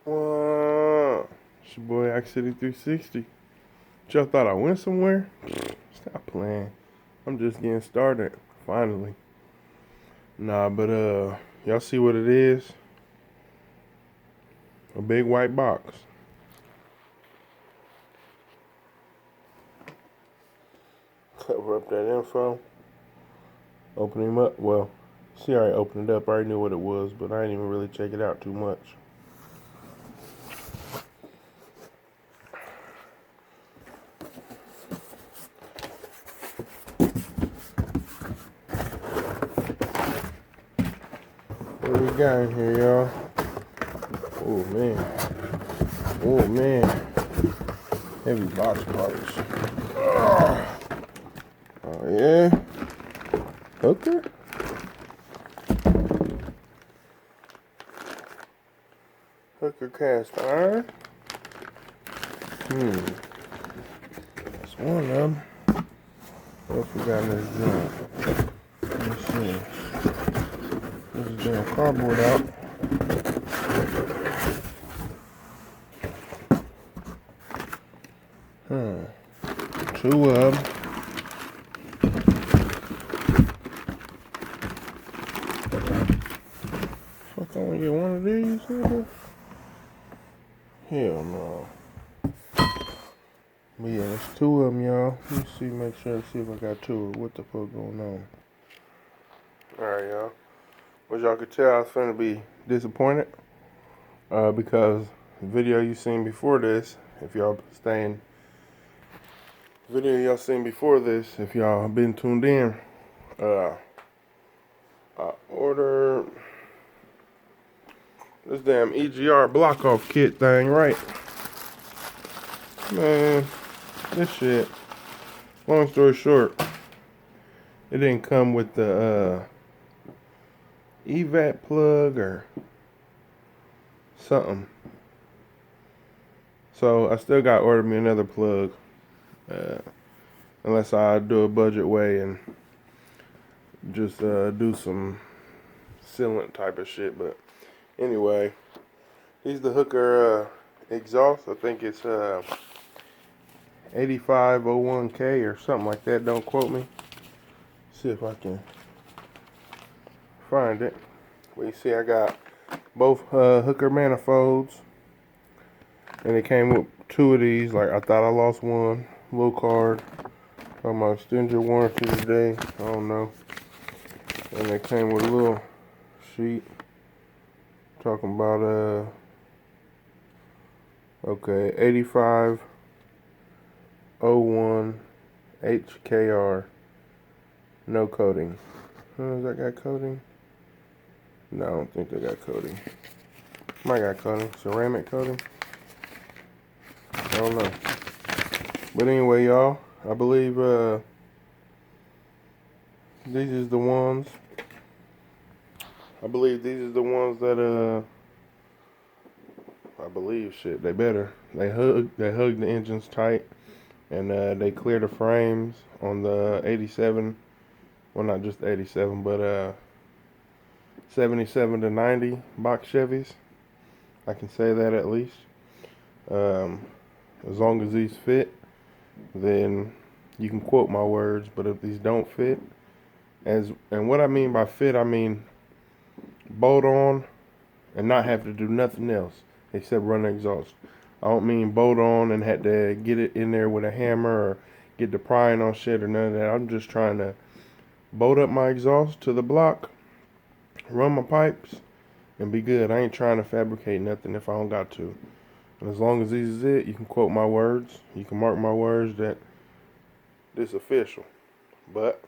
What? It's your boy X City 360. Y'all thought I went somewhere? Stop playing. I'm just getting started. Finally. Nah, but y'all see what it is? A big white box. Cover up that info. Open him up. Well, see, I already opened it up. I already knew what it was, but I didn't even really check it out too much. What we got in here, y'all? Oh, man. Oh, man. Heavy box parts. Oh, yeah. Hooker? Hooker cast iron? That's one of them. What else we got in this joint? Let's see. This is damn cardboard out. Two of them. Fuck, I wanna get one of these, nigga? Hell no. But yeah, there's two of them, y'all. Let me see, make sure, see if I got two. What the fuck going on? Alright, y'all. As y'all could tell, I was finna be disappointed. Because the video you seen before this, if y'all staying, video y'all seen before this, if y'all been tuned in, I ordered this damn EGR block off kit thing, right? Man, this shit, long story short, it didn't come with the EVAT plug or something. So I still got to order me another plug, unless I do a budget way and just do some sealant type of shit. But anyway, he's the Hooker exhaust. I think it's 8501K or something like that. Don't quote me. See if I can find it. Well, you see I got both Hooker manifolds, and it came with two of these. Like, I thought I lost one. Little card. Talking about extend your warranty today. I don't know. And it came with a little sheet talking about okay, 8501 HKR, no coating. Does that got coating? No, I don't think they got coating. Might got coating, ceramic coating. I don't know. But anyway, y'all, I believe these is the ones. I believe these is the ones that I believe shit. They better. They hug the engines tight, and they clear the frames on the 87. Well, not just 87, but 77 to 90 box Chevys. I can say that at least. As long as these fit, then you can quote my words. But if these don't fit, and what I mean by fit, I mean bolt on and not have to do nothing else except run the exhaust. I don't mean bolt on and had to get it in there with a hammer or get the prying on shit or none of that. I'm just trying to bolt up my exhaust to the block, run my pipes, and be good. I ain't trying to fabricate nothing if I don't got to. And as long as this is it, you can quote my words. You can mark my words that this is official. But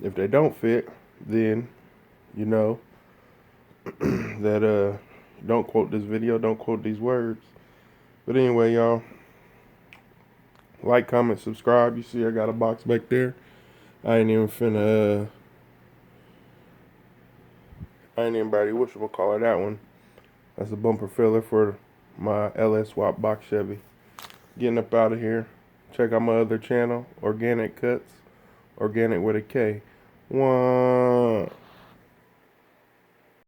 if they don't fit, then you know that don't quote this video, don't quote these words. But anyway, y'all, like, comment, subscribe. You see I got a box back there. I ain't even finna I ain't even ready whatchamacallit that one. That's a bumper filler for my LS swap box Chevy. Getting up out of here. Check out my other channel, Organic Cuts, organic with a K. One.